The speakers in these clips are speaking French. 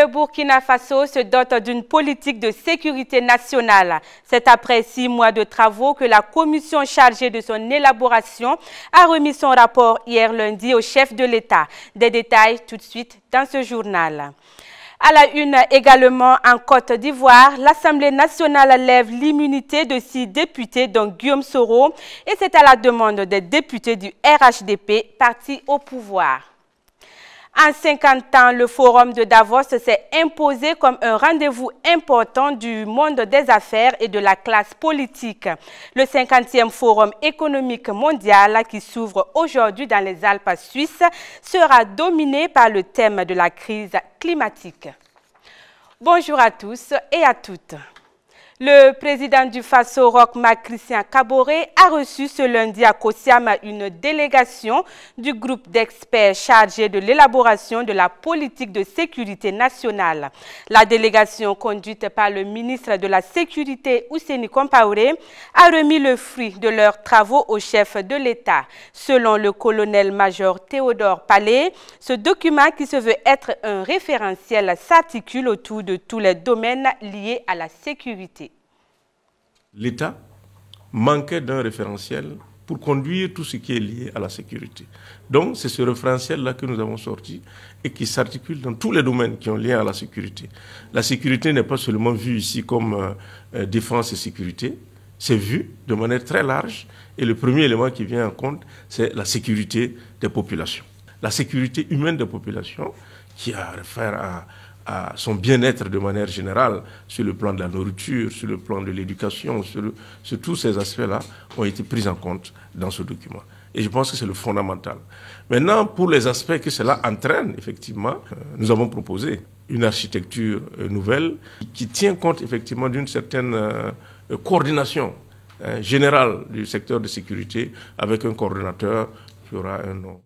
Le Burkina Faso se dote d'une politique de sécurité nationale. C'est après 6 mois de travaux que la commission chargée de son élaboration a remis son rapport hier lundi au chef de l'État. Des détails tout de suite dans ce journal. À la une également en Côte d'Ivoire, l'Assemblée nationale lève l'immunité de 6 députés dont Guillaume Soro et c'est à la demande des députés du RHDP, parti au pouvoir. En 50 ans, le Forum de Davos s'est imposé comme un rendez-vous important du monde des affaires et de la classe politique. Le 50e Forum économique mondial qui s'ouvre aujourd'hui dans les Alpes suisses sera dominé par le thème de la crise climatique. Bonjour à tous et à toutes. Le président du Faso Roch Marc Christian Kaboré a reçu ce lundi à Kosiam une délégation du groupe d'experts chargé de l'élaboration de la politique de sécurité nationale. La délégation conduite par le ministre de la Sécurité Ousseini Compaoré a remis le fruit de leurs travaux au chef de l'État. Selon le colonel-major Théodore Palais, ce document qui se veut être un référentiel s'articule autour de tous les domaines liés à la sécurité. L'État manquait d'un référentiel pour conduire tout ce qui est lié à la sécurité. Donc, c'est ce référentiel-là que nous avons sorti et qui s'articule dans tous les domaines qui ont lien à la sécurité. La sécurité n'est pas seulement vue ici comme défense et sécurité, c'est vu de manière très large et le premier élément qui vient en compte, c'est la sécurité des populations. La sécurité humaine des populations qui a affaire à son bien-être de manière générale, sur le plan de la nourriture, sur le plan de l'éducation, sur tous ces aspects-là, ont été pris en compte dans ce document. Et je pense que c'est le fondamental. Maintenant, pour les aspects que cela entraîne, effectivement, nous avons proposé une architecture nouvelle qui tient compte, effectivement, d'une certaine coordination générale du secteur de sécurité avec un coordonnateur qui aura un nom.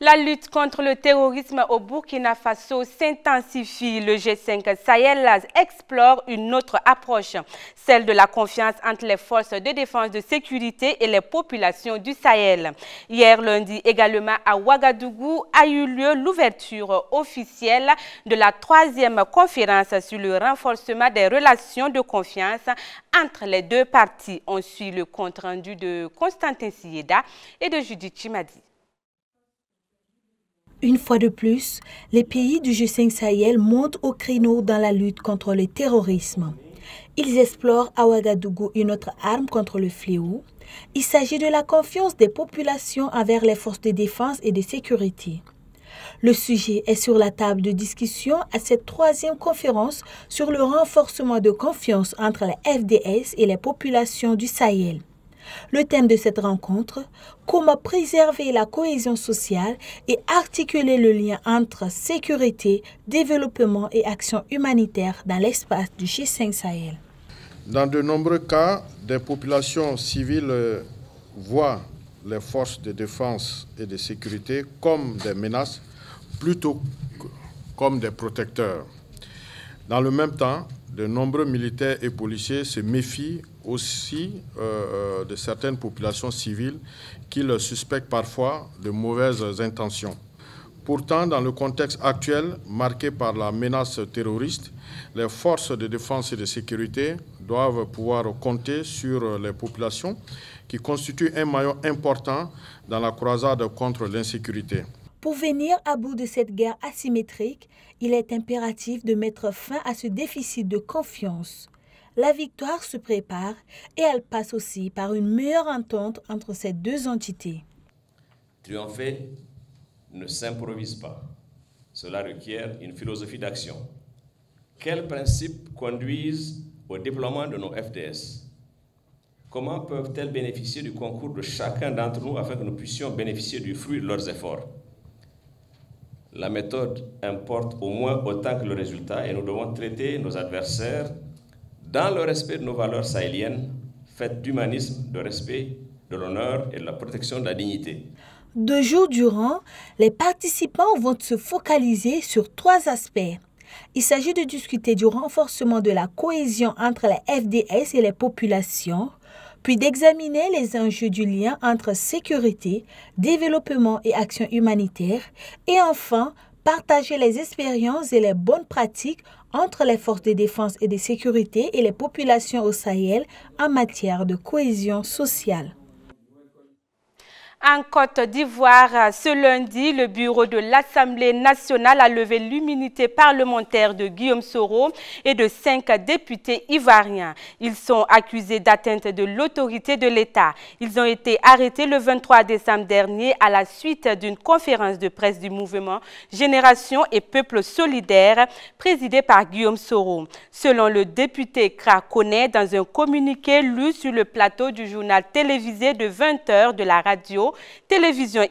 La lutte contre le terrorisme au Burkina Faso s'intensifie. Le G5 Sahel explore une autre approche, celle de la confiance entre les forces de défense de sécurité et les populations du Sahel. Hier lundi également à Ouagadougou a eu lieu l'ouverture officielle de la 3e conférence sur le renforcement des relations de confiance entre les deux parties. On suit le compte-rendu de Constantin Sieda et de Judith Chimadi. Une fois de plus, les pays du G5 Sahel montent au créneau dans la lutte contre le terrorisme. Ils explorent à Ouagadougou une autre arme contre le fléau. Il s'agit de la confiance des populations envers les forces de défense et de sécurité. Le sujet est sur la table de discussion à cette 3e conférence sur le renforcement de confiance entre les FDS et les populations du Sahel. Le thème de cette rencontre, comment préserver la cohésion sociale et articuler le lien entre sécurité, développement et action humanitaire dans l'espace du G5 Sahel. Dans de nombreux cas, des populations civiles voient les forces de défense et de sécurité comme des menaces plutôt que comme des protecteurs. Dans le même temps, de nombreux militaires et policiers se méfient aussi de certaines populations civiles qui le suspectent parfois de mauvaises intentions. Pourtant, dans le contexte actuel, marqué par la menace terroriste, les forces de défense et de sécurité doivent pouvoir compter sur les populations qui constituent un maillon important dans la croisade contre l'insécurité. Pour venir à bout de cette guerre asymétrique, il est impératif de mettre fin à ce déficit de confiance. La victoire se prépare et elle passe aussi par une meilleure entente entre ces deux entités. Triompher ne s'improvise pas. Cela requiert une philosophie d'action. Quels principes conduisent au déploiement de nos FDS? Comment peuvent-elles bénéficier du concours de chacun d'entre nous afin que nous puissions bénéficier du fruit de leurs efforts? La méthode importe au moins autant que le résultat et nous devons traiter nos adversaires dans le respect de nos valeurs sahéliennes, faites d'humanisme, de respect, de l'honneur et de la protection de la dignité. 2 jours durant, les participants vont se focaliser sur 3 aspects. Il s'agit de discuter du renforcement de la cohésion entre les FDS et les populations, puis d'examiner les enjeux du lien entre sécurité, développement et action humanitaire, et enfin partager les expériences et les bonnes pratiques entre les forces de défense et de sécurité et les populations au Sahel en matière de cohésion sociale. En Côte d'Ivoire, ce lundi, le bureau de l'Assemblée nationale a levé l'immunité parlementaire de Guillaume Soro et de 5 députés ivoiriens. Ils sont accusés d'atteinte de l'autorité de l'État. Ils ont été arrêtés le 23 décembre dernier à la suite d'une conférence de presse du mouvement Génération et Peuple solidaire présidée par Guillaume Soro. Selon le député Krakonet, dans un communiqué lu sur le plateau du journal télévisé de 20 h de la radio-télévision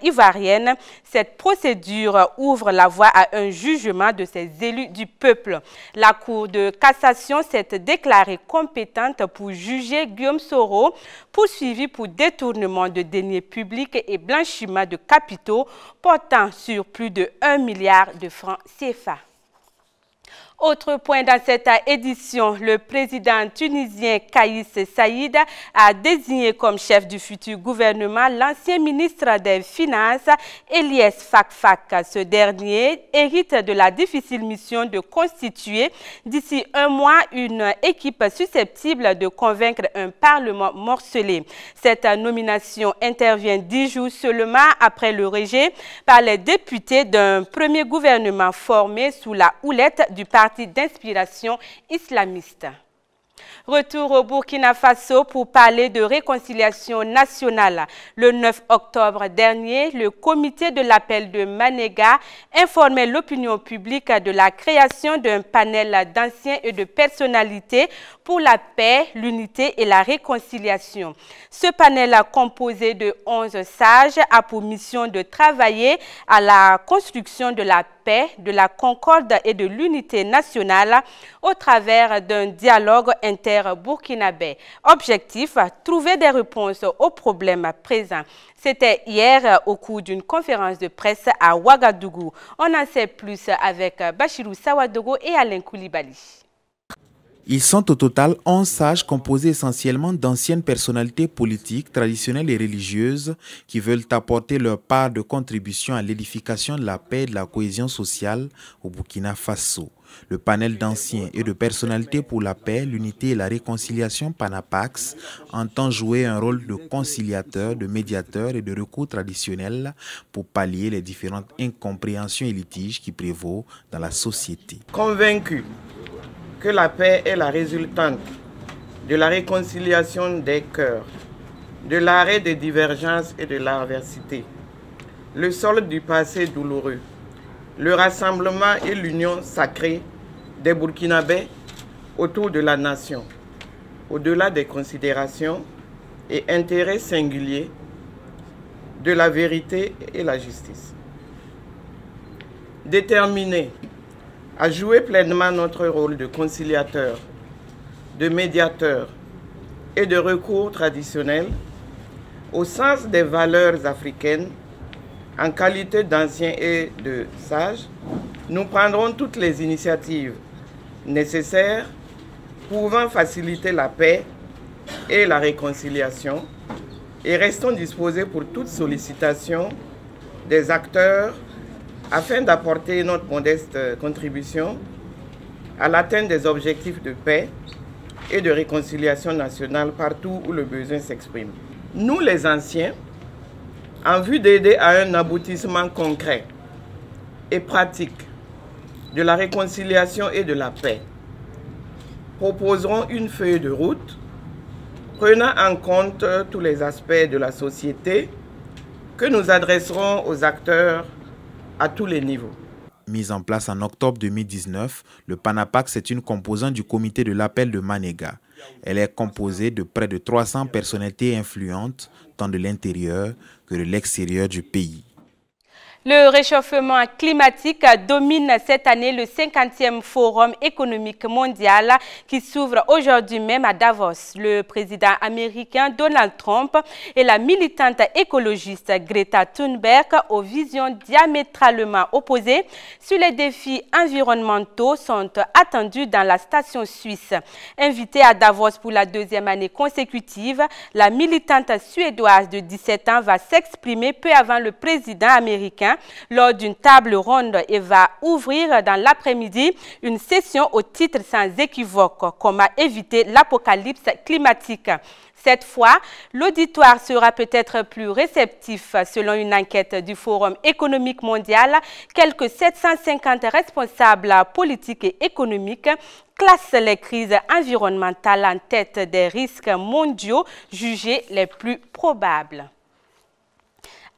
ivoirienne, cette procédure ouvre la voie à un jugement de ces élus du peuple. La Cour de cassation s'est déclarée compétente pour juger Guillaume Soro, poursuivi pour détournement de deniers publics et blanchiment de capitaux portant sur plus de 1 milliard de francs CFA. Autre point dans cette édition, le président tunisien Kais Saïd a désigné comme chef du futur gouvernement l'ancien ministre des Finances Eliès Fakfak. Ce dernier hérite de la difficile mission de constituer d'ici un mois une équipe susceptible de convaincre un parlement morcelé. Cette nomination intervient 10 jours seulement après le rejet par les députés d'un premier gouvernement formé sous la houlette du parti d'inspiration islamiste. Retour au Burkina Faso pour parler de réconciliation nationale. Le 9 octobre dernier, le comité de l'appel de Manega informait l'opinion publique de la création d'un panel d'anciens et de personnalités pour la paix, l'unité et la réconciliation. Ce panel composé de 11 sages a pour mission de travailler à la construction de la paix, de la concorde et de l'unité nationale au travers d'un dialogue inter-burkinabé. Objectif, trouver des réponses aux problèmes présents. C'était hier au cours d'une conférence de presse à Ouagadougou. On en sait plus avec Bachirou Sawadogo et Alain Koulibaly. Ils sont au total 11 sages composés essentiellement d'anciennes personnalités politiques, traditionnelles et religieuses qui veulent apporter leur part de contribution à l'édification de la paix et de la cohésion sociale au Burkina Faso. Le panel d'anciens et de personnalités pour la paix, l'unité et la réconciliation Panapax entend jouer un rôle de conciliateur, de médiateur et de recours traditionnel pour pallier les différentes incompréhensions et litiges qui prévaut dans la société. Convaincu que la paix est la résultante de la réconciliation des cœurs, de l'arrêt des divergences et de l'adversité, le solde du passé douloureux, le rassemblement et l'union sacrée des Burkinabés autour de la nation, au-delà des considérations et intérêts singuliers de la vérité et la justice. Déterminés à jouer pleinement notre rôle de conciliateur, de médiateur et de recours traditionnel au sens des valeurs africaines, en qualité d'anciens et de sages, nous prendrons toutes les initiatives nécessaires pouvant faciliter la paix et la réconciliation et restons disposés pour toute sollicitation des acteurs afin d'apporter notre modeste contribution à l'atteinte des objectifs de paix et de réconciliation nationale partout où le besoin s'exprime. Nous, les anciens, en vue d'aider à un aboutissement concret et pratique de la réconciliation et de la paix, proposerons une feuille de route prenant en compte tous les aspects de la société que nous adresserons aux acteurs à tous les niveaux. Mise en place en octobre 2019, le Panapax est une composante du comité de l'appel de Manega. Elle est composée de près de 300 personnalités influentes, tant de l'intérieur que de l'extérieur du pays. Le réchauffement climatique domine cette année le 50e Forum économique mondial qui s'ouvre aujourd'hui même à Davos. Le président américain Donald Trump et la militante écologiste Greta Thunberg, aux visions diamétralement opposées sur les défis environnementaux, sont attendus dans la station suisse. Invitée à Davos pour la 2e année consécutive, la militante suédoise de 17 ans va s'exprimer peu avant le président américain demain lors d'une table ronde et va ouvrir dans l'après-midi une session au titre sans équivoque, comment éviter l'apocalypse climatique. Cette fois, l'auditoire sera peut-être plus réceptif. Selon une enquête du Forum économique mondial, quelques 750 responsables politiques et économiques classent les crises environnementales en tête des risques mondiaux jugés les plus probables.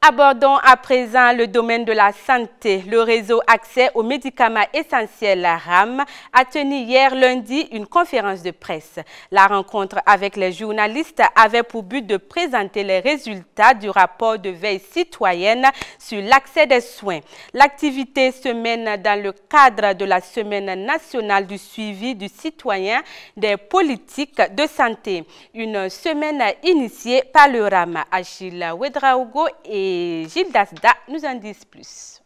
Abordons à présent le domaine de la santé. Le réseau Accès aux médicaments essentiels RAM a tenu hier lundi une conférence de presse. La rencontre avec les journalistes avait pour but de présenter les résultats du rapport de veille citoyenne sur l'accès des soins. L'activité se mène dans le cadre de la Semaine nationale du suivi du citoyen des politiques de santé. Une semaine initiée par le RAM. Achille Ouedraogo et Gilles Dasda nous en disent plus.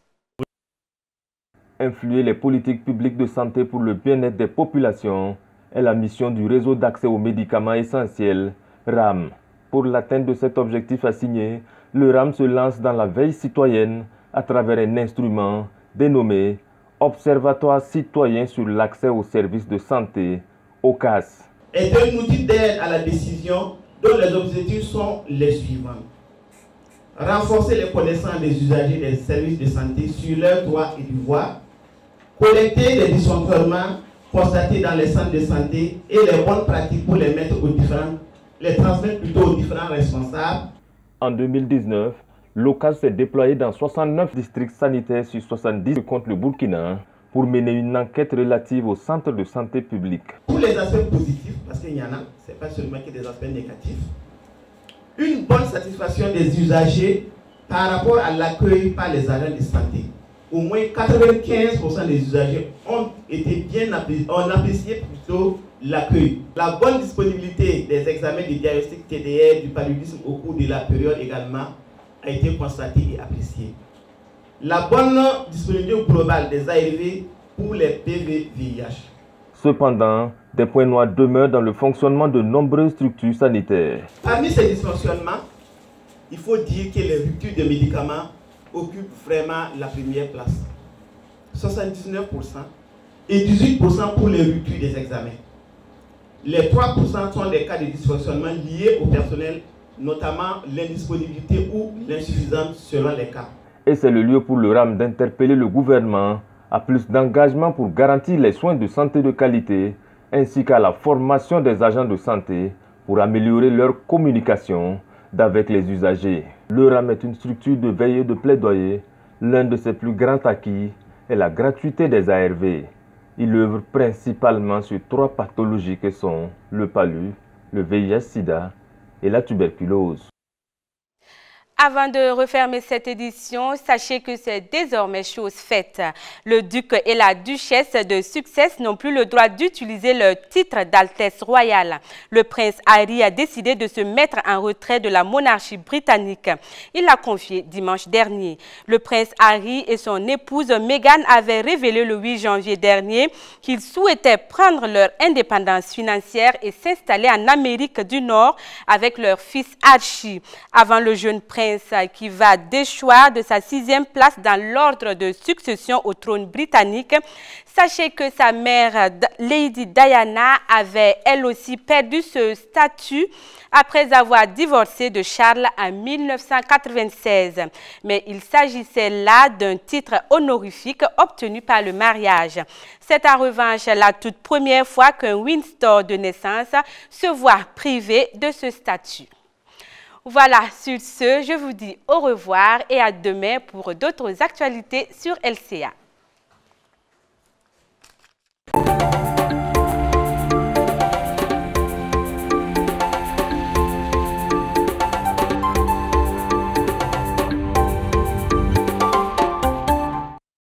Influer les politiques publiques de santé pour le bien-être des populations est la mission du réseau d'accès aux médicaments essentiels, RAM. Pour l'atteinte de cet objectif assigné, le RAM se lance dans la veille citoyenne à travers un instrument dénommé Observatoire citoyen sur l'accès aux services de santé, OCAS. Est un outil d'aide à la décision dont les objectifs sont les suivants. Renforcer les connaissances des usagers des services de santé sur leurs droits et devoirs, collecter les dysfonctionnements constatés dans les centres de santé et les bonnes pratiques pour les transmettre plutôt aux différents responsables. En 2019, l'OCAS s'est déployé dans 69 districts sanitaires sur 70 contre le Burkina pour mener une enquête relative aux centres de santé publics. Pour les aspects positifs, parce qu'il y en a, ce n'est pas seulement que des aspects négatifs, une bonne satisfaction des usagers par rapport à l'accueil par les agents de santé. Au moins 95% des usagers ont apprécié plutôt l'accueil. La bonne disponibilité des examens de diagnostic TDR du paludisme au cours de la période également a été constatée et appréciée. La bonne disponibilité globale des ARV pour les PV-VIH. Cependant, des points noirs demeurent dans le fonctionnement de nombreuses structures sanitaires. Parmi ces dysfonctionnements, il faut dire que les ruptures de médicaments occupent vraiment la première place. 79% et 18% pour les ruptures des examens. Les 3% sont des cas de dysfonctionnement liés au personnel, notamment l'indisponibilité ou l'insuffisance selon les cas. Et c'est le lieu pour le RAM d'interpeller le gouvernement à plus d'engagement pour garantir les soins de santé de qualité, ainsi qu'à la formation des agents de santé pour améliorer leur communication avec les usagers. Le RAM est une structure de veille et de plaidoyer. L'un de ses plus grands acquis est la gratuité des ARV. Il œuvre principalement sur 3 pathologies que sont le palu, le VIH-Sida et la tuberculose. Avant de refermer cette édition, sachez que c'est désormais chose faite. Le duc et la duchesse de Sussex n'ont plus le droit d'utiliser leur titre d'altesse royale. Le prince Harry a décidé de se mettre en retrait de la monarchie britannique. Il l'a confié dimanche dernier. Le prince Harry et son épouse Meghan avaient révélé le 8 janvier dernier qu'ils souhaitaient prendre leur indépendance financière et s'installer en Amérique du Nord avec leur fils Archie. Avant le jeune prince qui va déchoir de sa 6e place dans l'ordre de succession au trône britannique. Sachez que sa mère, Lady Diana, avait elle aussi perdu ce statut après avoir divorcé de Charles en 1996. Mais il s'agissait là d'un titre honorifique obtenu par le mariage. C'est en revanche la toute première fois qu'un Windsor de naissance se voit privé de ce statut. Voilà, sur ce, je vous dis au revoir et à demain pour d'autres actualités sur LCA.